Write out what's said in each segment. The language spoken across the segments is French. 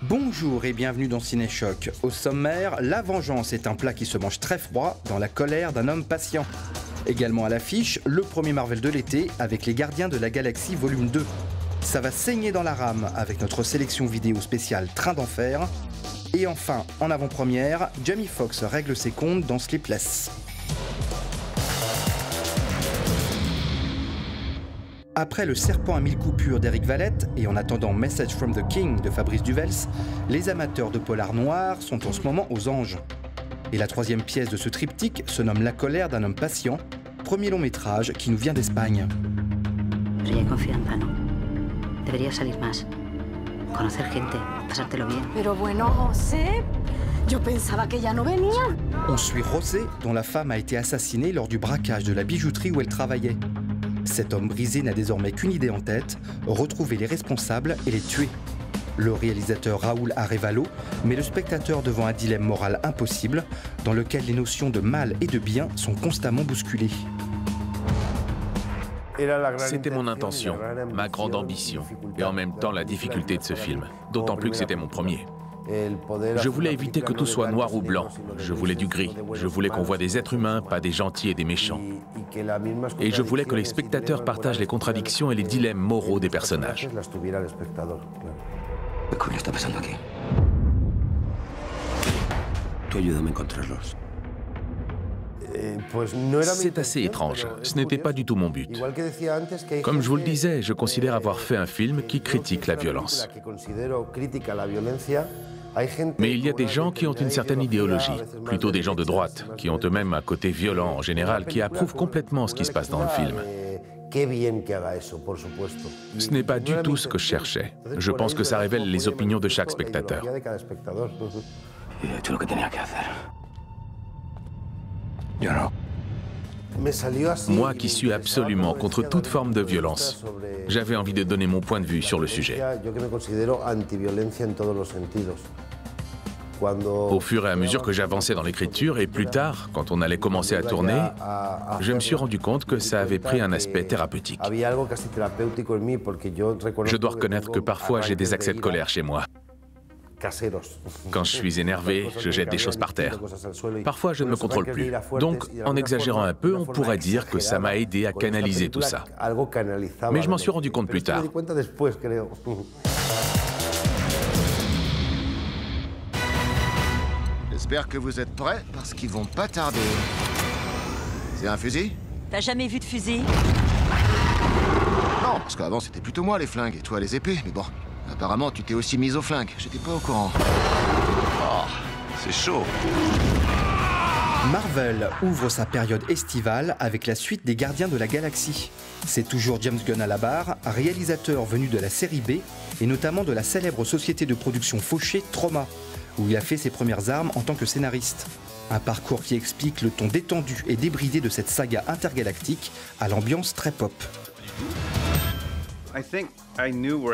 Bonjour et bienvenue dans Cinéchoc. Au sommaire, la vengeance est un plat qui se mange très froid dans la colère d'un homme patient. Également à l'affiche, le premier Marvel de l'été avec Les Gardiens de la Galaxie volume 2. Ça va saigner dans la rame avec notre sélection vidéo spéciale Train d'enfer. Et enfin, en avant-première, Jamie Foxx règle ses comptes dans Sleepless. Après Le Serpent à 1000 coupures d'Éric Valette et en attendant Message from the King de Fabrice Duvels, les amateurs de polar noir sont en ce moment aux anges. Et la troisième pièce de ce triptyque se nomme La colère d'un homme patient, premier long métrage qui nous vient d'Espagne. Pero ya hay confianza, ¿no? Deberías salir más, conocer gente, pasártelo bien. Pero bueno, José, yo pensaba que ya no venía. On suit José, dont la femme a été assassinée lors du braquage de la bijouterie où elle travaillait. Cet homme brisé n'a désormais qu'une idée en tête, retrouver les responsables et les tuer. Le réalisateur Raúl Arevalo met le spectateur devant un dilemme moral impossible, dans lequel les notions de mal et de bien sont constamment bousculées. C'était mon intention, ma grande ambition, et en même temps la difficulté de ce film, d'autant plus que c'était mon premier. Je voulais éviter que tout soit noir ou blanc, je voulais du gris, je voulais qu'on voit des êtres humains, pas des gentils et des méchants. Et je voulais que les spectateurs partagent les contradictions et les dilemmes moraux des personnages. ¿Qué está pasando aquí? Tú ayúdame a encontrarlos. C'est assez étrange, ce n'était pas du tout mon but. Comme je vous le disais, je considère avoir fait un film qui critique la violence. Mais il y a des gens qui ont une certaine idéologie, plutôt des gens de droite, qui ont eux-mêmes un côté violent en général, qui approuvent complètement ce qui se passe dans le film. Ce n'est pas du tout ce que je cherchais. Je pense que ça révèle les opinions de chaque spectateur. Moi qui suis absolument contre toute forme de violence, j'avais envie de donner mon point de vue sur le sujet. Au fur et à mesure que j'avançais dans l'écriture, et plus tard, quand on allait commencer à tourner, je me suis rendu compte que ça avait pris un aspect thérapeutique. Je dois reconnaître que parfois j'ai des accès de colère chez moi. Quand je suis énervé, je jette des choses par terre. Parfois, je ne me contrôle plus. Donc, en exagérant un peu, on pourrait dire que ça m'a aidé à canaliser tout ça. Mais je m'en suis rendu compte plus tard. J'espère que vous êtes prêts, parce qu'ils vont pas tarder. C'est un fusil? T'as jamais vu de fusil? Non, parce qu'avant c'était plutôt moi les flingues et toi les épées, mais bon. Apparemment, tu t'es aussi mise aux flingues. J'étais pas au courant. Oh, c'est chaud. Marvel ouvre sa période estivale avec la suite des Gardiens de la Galaxie. C'est toujours James Gunn à la barre, réalisateur venu de la série B et notamment de la célèbre société de production fauchée Troma, où il a fait ses premières armes en tant que scénariste. Un parcours qui explique le ton détendu et débridé de cette saga intergalactique à l'ambiance très pop.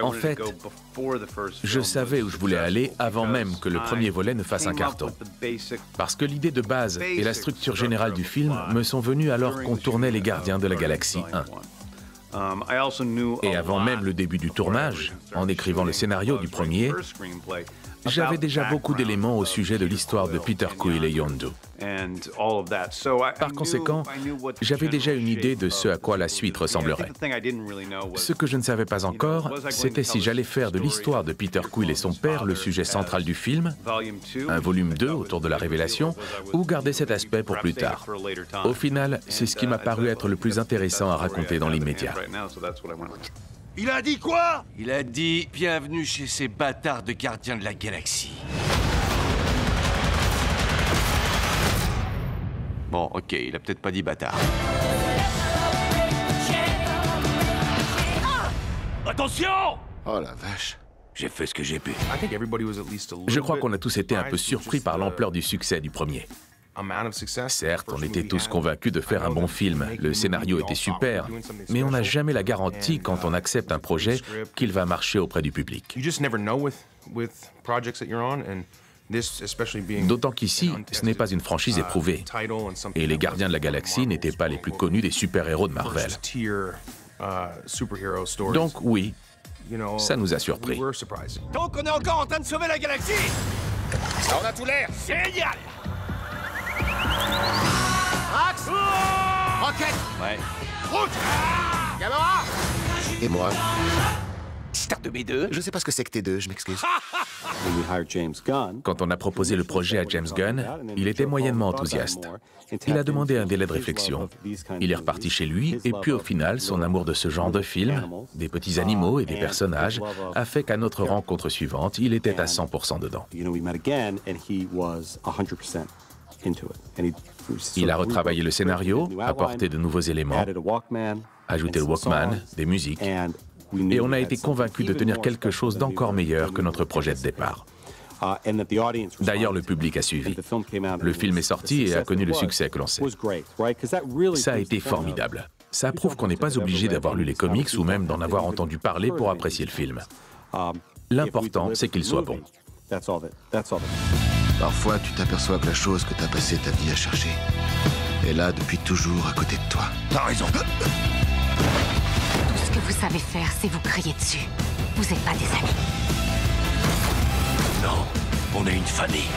En fait, je savais où je voulais aller avant même que le premier volet ne fasse un carton. Parce que l'idée de base et la structure générale du film me sont venues alors qu'on tournait Les Gardiens de la Galaxie 1. Et avant même le début du tournage, en écrivant le scénario du premier, j'avais déjà beaucoup d'éléments au sujet de l'histoire de Peter Quill et Yondu. Par conséquent, j'avais déjà une idée de ce à quoi la suite ressemblerait. Ce que je ne savais pas encore, c'était si j'allais faire de l'histoire de Peter Quill et son père le sujet central du film, un volume 2 autour de la révélation, ou garder cet aspect pour plus tard. Au final, c'est ce qui m'a paru être le plus intéressant à raconter dans l'immédiat. Il a dit quoi? Il a dit « Bienvenue chez ces bâtards de gardiens de la galaxie ». Bon, ok, il a peut-être pas dit bâtard. Attention! Oh la vache. J'ai fait ce que j'ai pu. Je crois qu'on a tous été un peu surpris par l'ampleur du succès du premier. Certes, on était tous convaincus de faire un bon film, le scénario était super, mais on n'a jamais la garantie quand on accepte un projet qu'il va marcher auprès du public. D'autant qu'ici, ce n'est pas une franchise éprouvée, et les Gardiens de la Galaxie n'étaient pas les plus connus des super-héros de Marvel. Donc oui, Ça nous a surpris. Donc on est encore en train de sauver la galaxie. Ça, on a tout l'air. Génial. Axe. Rocket. Ouais. Route. Gamora. Et moi? Start de B2. Je sais pas ce que c'est que T2, je m'excuse. Quand on a proposé le projet à James Gunn, il était moyennement enthousiaste. Il a demandé un délai de réflexion. Il est reparti chez lui, et puis au final, son amour de ce genre de film, des petits animaux et des personnages, a fait qu'à notre rencontre suivante, il était à 100% dedans. Il a retravaillé le scénario, apporté de nouveaux éléments, ajouté le Walkman, des musiques, et on a été convaincus de tenir quelque chose d'encore meilleur que notre projet de départ. D'ailleurs, le public a suivi. Le film est sorti et a connu le succès que l'on sait. Ça a été formidable. Ça prouve qu'on n'est pas obligé d'avoir lu les comics ou même d'en avoir entendu parler pour apprécier le film. L'important, c'est qu'il soit bon. Parfois, tu t'aperçois que la chose que t'as passé ta vie à chercher est là depuis toujours à côté de toi. T'as raison. Tout ce que vous savez faire, c'est vous crier dessus. Vous n'êtes pas des amis. Non, on est une famille.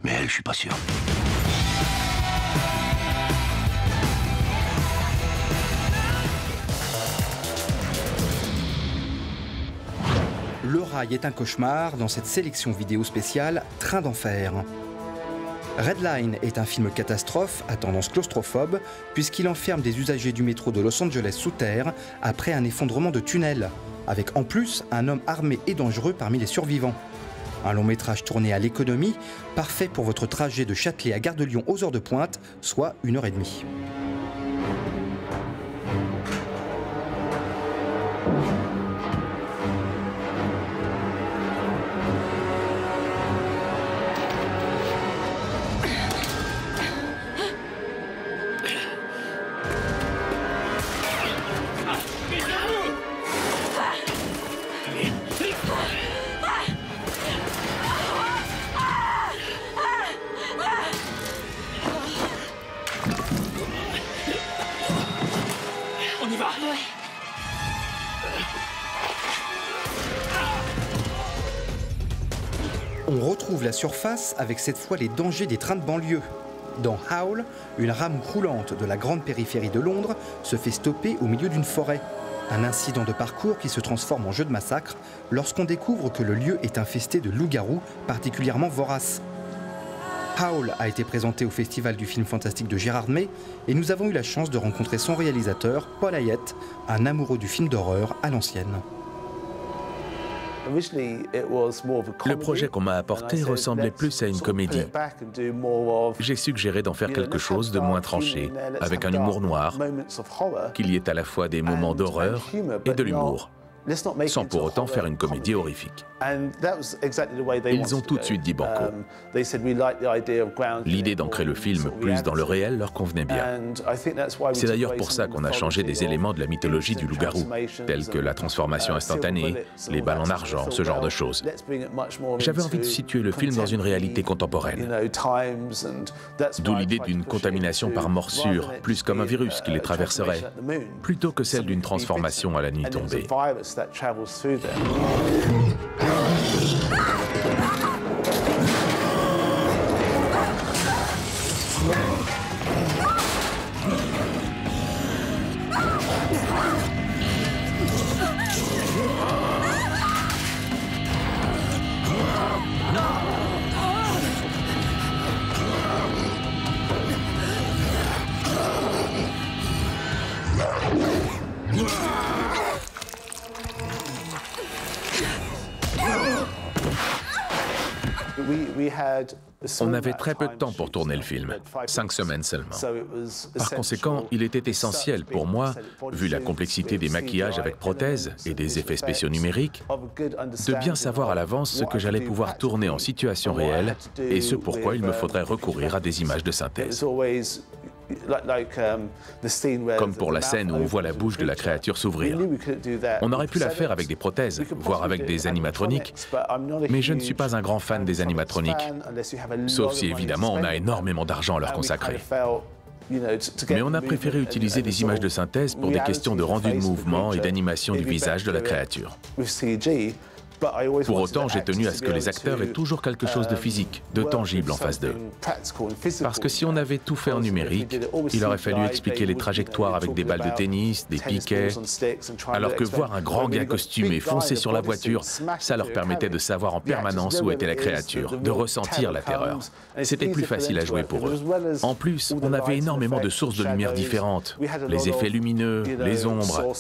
Mais elle, je suis pas sûr. Le rail est un cauchemar dans cette sélection vidéo spéciale Train d'enfer. Red Line est un film catastrophe à tendance claustrophobe puisqu'il enferme des usagers du métro de Los Angeles sous terre après un effondrement de tunnel, avec en plus un homme armé et dangereux parmi les survivants. Un long métrage tourné à l'économie, parfait pour votre trajet de Châtelet à Gare de Lyon aux heures de pointe, soit 1h30. On retrouve la surface avec cette fois les dangers des trains de banlieue. Dans Howl, une rame roulante de la grande périphérie de Londres se fait stopper au milieu d'une forêt. Un incident de parcours qui se transforme en jeu de massacre lorsqu'on découvre que le lieu est infesté de loups-garous particulièrement voraces. Howl a été présenté au Festival du film fantastique de Gérardmer et nous avons eu la chance de rencontrer son réalisateur, Paul Hayet, un amoureux du film d'horreur à l'ancienne. Le projet qu'on m'a apporté ressemblait plus à une comédie. J'ai suggéré d'en faire quelque chose de moins tranché, avec un humour noir, qu'il y ait à la fois des moments d'horreur et de l'humour, sans pour autant faire une comédie horrifique. Ils ont tout de suite dit banco. L'idée d'ancrer le film plus dans le réel leur convenait bien. C'est d'ailleurs pour ça qu'on a changé des éléments de la mythologie du loup-garou, tels que la transformation instantanée, les balles en argent, ce genre de choses. J'avais envie de situer le film dans une réalité contemporaine. D'où l'idée d'une contamination par morsure, plus comme un virus qui les traverserait, plutôt que celle d'une transformation à la nuit tombée. On avait très peu de temps pour tourner le film, 5 semaines seulement. Par conséquent, il était essentiel pour moi, vu la complexité des maquillages avec prothèses et des effets spéciaux numériques, de bien savoir à l'avance ce que j'allais pouvoir tourner en situation réelle et ce pourquoi il me faudrait recourir à des images de synthèse. Comme pour la scène où on voit la bouche de la créature s'ouvrir. On aurait pu la faire avec des prothèses, voire avec des animatroniques, mais je ne suis pas un grand fan des animatroniques, sauf si évidemment on a énormément d'argent à leur consacrer. Mais on a préféré utiliser des images de synthèse pour des questions de rendu de mouvement et d'animation du visage de la créature. Pour autant, j'ai tenu à ce que les acteurs aient toujours quelque chose de physique, de tangible en face d'eux. Parce que si on avait tout fait en numérique, il aurait fallu expliquer les trajectoires avec des balles de tennis, des piquets, alors que voir un grand gars costumé foncer sur la voiture, ça leur permettait de savoir en permanence où était la créature, de ressentir la terreur. C'était plus facile à jouer pour eux. En plus, on avait énormément de sources de lumière différentes, les effets lumineux, les ombres.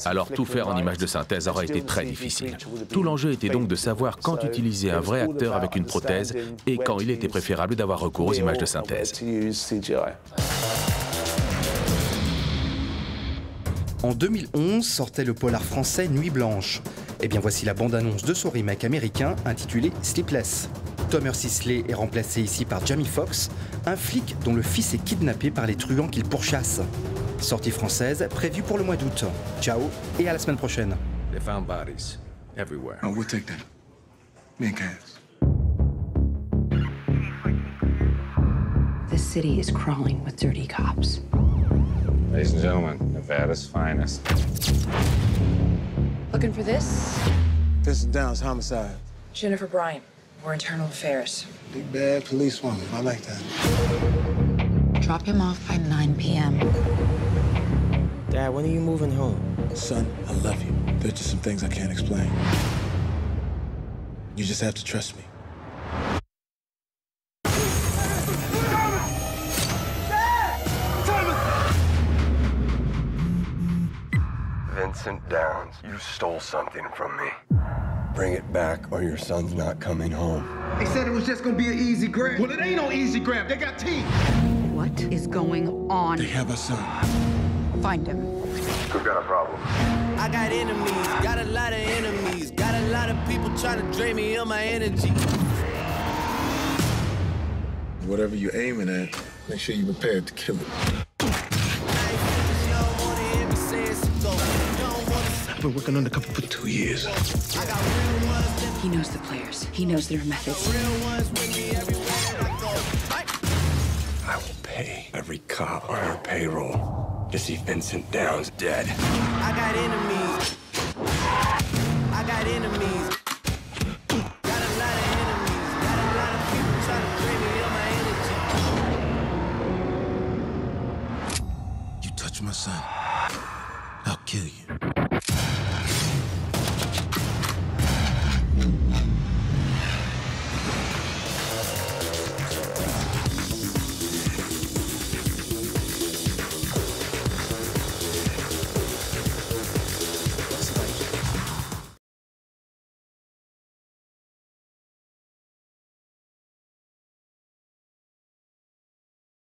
Alors tout faire en images de synthèse aurait été très difficile. Tout l'enjeu était donc de savoir quand utiliser un vrai acteur avec une prothèse et quand il était préférable d'avoir recours aux images de synthèse. En 2011 sortait le polar français Nuit Blanche. Et bien voici la bande-annonce de son remake américain intitulé Sleepless. Thomas Sisley est remplacé ici par Jamie Foxx, un flic dont le fils est kidnappé par les truands qu'il pourchasse. Sortie française prévue pour le mois d'août. Ciao et à la semaine prochaine. Everywhere. Oh, we'll take that. Me and Cass. The city is crawling with dirty cops. Ladies and gentlemen, Nevada's finest. Looking for this? Vincent Downs, homicide. Jennifer Bryant. We're internal affairs. Big bad policewoman. I like that. Drop him off by 9 p.m. Dad, when are you moving home? Son, I love you. There's just some things I can't explain. You just have to trust me. Vincent Downs, you stole something from me. Bring it back or your son's not coming home. They said it was just gonna be an easy grab. Well, it ain't no easy grab. They got teeth. What is going on? They have our son. Find him. We've got a problem. I got enemies, got a lot of enemies, got a lot of people trying to drain me of my energy. Whatever you're aiming at, make sure you're prepared to kill it. I've been working undercover for 2 years. He knows the players. He knows their methods. I will pay every cop on our payroll to see Vincent Downs dead. I got enemies. I got enemies. Got a lot of enemies. Got a lot of people trying to drain me of my energy. You touch my son, I'll kill you.